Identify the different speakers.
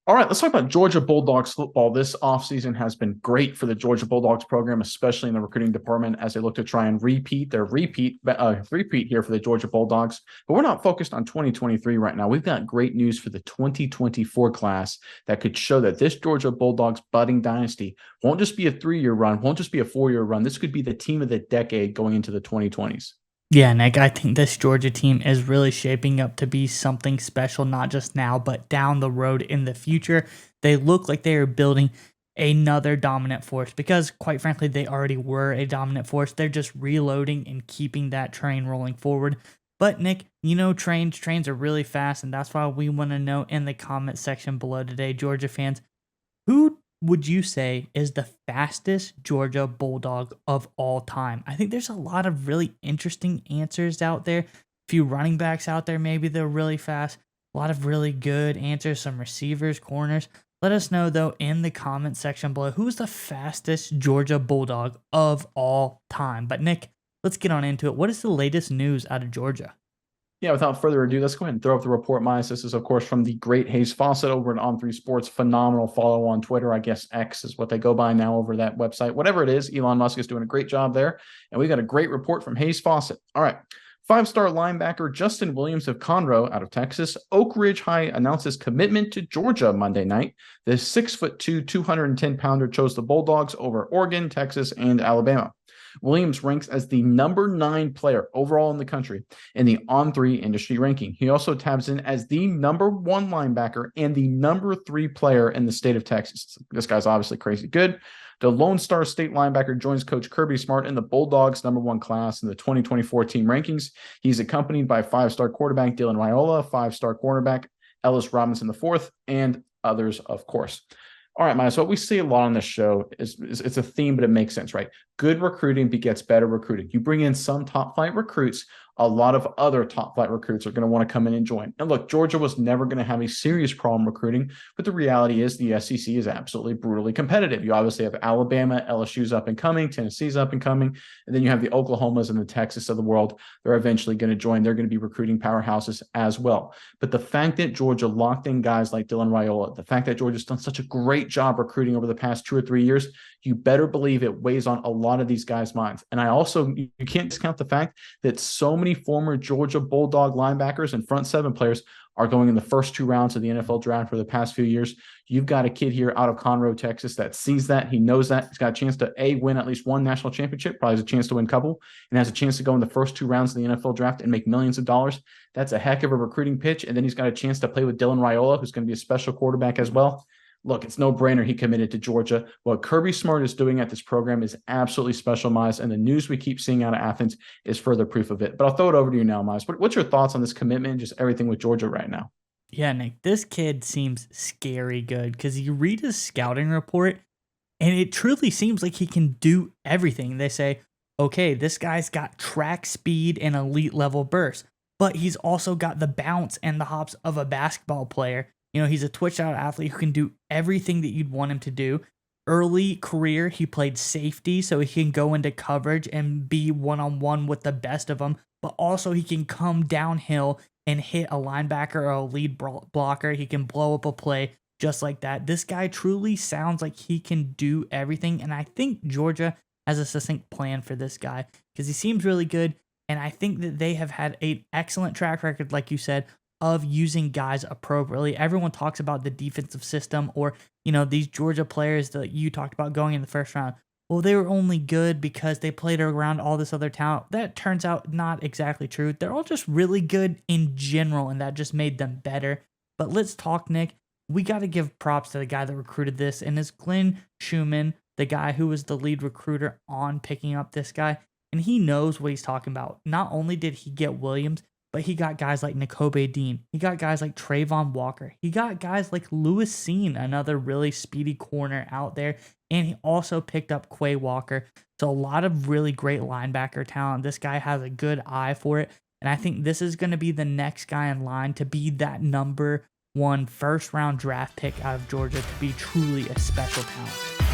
Speaker 1: All right, let's talk about Georgia Bulldogs football. This offseason has been great for the Georgia Bulldogs program, especially in the recruiting department as they look to try and repeat their repeat here for the Georgia Bulldogs. But we're not focused on 2023 right now. We've got great news for the 2024 class that could show that this Georgia Bulldogs budding dynasty won't just be a 3-year run, won't just be a 4-year run. This could be the team of the decade going into the 2020s.
Speaker 2: Yeah, Nick, I think this Georgia team is really shaping up to be something special, not just now, but down the road in the future. They look like they are building another dominant force because, quite frankly, they already were a dominant force. They're just reloading and keeping that train rolling forward. But, Nick, trains are really fast, and that's why we want to know in the comment section below today, Georgia fans, who would you say is the fastest Georgia Bulldog of all time? I think there's a lot of really interesting answers out there. A few running backs out there, maybe they're really fast. A lot of really good answers, some receivers, corners. Let us know, though, in the comment section below, who's the fastest Georgia Bulldog of all time? But, Nick, let's get on into it. What is the latest news out of Georgia?
Speaker 1: Yeah, without further ado, let's go ahead and throw up the report, Miles. This is, of course, from the great Hayes Fawcett over at On3 Sports. Phenomenal follow on Twitter. I guess X is what they go by now over that website. Whatever it is, Elon Musk is doing a great job there. And we got a great report from Hayes Fawcett. All right. 5-star linebacker Justin Williams of Conroe out of Texas. Oak Ridge High announces commitment to Georgia Monday night. The 6'2", 210-pounder chose the Bulldogs over Oregon, Texas, and Alabama. Williams ranks as the number 9 player overall in the country in the On3 industry ranking. He also tabs in as the number 1 linebacker and the number 3 player in the state of Texas. This guy's obviously crazy good. The Lone Star State linebacker joins Coach Kirby Smart in the Bulldogs number 1 class in the 2024 team rankings. He's accompanied by 5-star quarterback Dylan Raiola, 5-star cornerback Ellis Robinson IV, and others, of course. All right, Maya. So what we see a lot on this show is it's a theme, but it makes sense, right? Good recruiting begets better recruiting. You bring in some top flight recruits, a lot of other top flight recruits are going to want to come in and join. And look, Georgia was never going to have a serious problem recruiting, but the reality is the SEC is absolutely brutally competitive. You obviously have Alabama, LSU's up and coming, Tennessee's up and coming, and then you have the Oklahomas and the Texas of the world. They're eventually going to join. They're going to be recruiting powerhouses as well. But the fact that Georgia locked in guys like Dylan Raiola, the fact that Georgia's done such a great job recruiting over the past 2 or 3 years, you better believe it weighs on a lot of these guys' minds. And I also, you can't discount the fact that so many former Georgia Bulldog linebackers and front 7 players are going in the first 2 rounds of the NFL draft for the past few years. You've got a kid here out of Conroe, Texas that sees that. He knows that. He's got a chance to win at least 1 national championship, probably has a chance to win a couple, and has a chance to go in the first 2 rounds of the NFL draft and make millions of dollars. That's a heck of a recruiting pitch. And then he's got a chance to play with Dylan Raiola, who's going to be a special quarterback as well. Look, it's no brainer he committed to Georgia. What Kirby Smart is doing at this program is absolutely special, Miles, and the news we keep seeing out of Athens is further proof of it. But I'll throw it over to you now, Miles. What's your thoughts on this commitment and just everything with Georgia right now?
Speaker 2: Yeah, Nick, this kid seems scary good because you read his scouting report and it truly seems like he can do everything. They say, okay, this guy's got track speed and elite level burst, but he's also got the bounce and the hops of a basketball player. He's a twitch out athlete who can do everything that you'd want him to do. Early career, he played safety, so he can go into coverage and be one-on-one with the best of them, but also he can come downhill and hit a linebacker or a lead blocker. He can blow up a play just like that. This guy truly sounds like he can do everything, and I think Georgia has a succinct plan for this guy because he seems really good, and I think that they have had an excellent track record, like you said, of using guys appropriately. Everyone talks about the defensive system or, these Georgia players that you talked about going in the first round. Well, they were only good because they played around all this other talent. That turns out not exactly true. They're all just really good in general, and that just made them better. But let's talk, Nick. We got to give props to the guy that recruited this, and it's Glenn Schumann, the guy who was the lead recruiter on picking up this guy, and he knows what he's talking about. Not only did he get Williams, but he got guys like Nakobe Dean. He got guys like Trayvon Walker. He got guys like Lewis Seen, another really speedy corner out there. And he also picked up Quay Walker. So a lot of really great linebacker talent. This guy has a good eye for it. And I think this is going to be the next guy in line to be that number 1 first round draft pick out of Georgia, to be truly a special talent.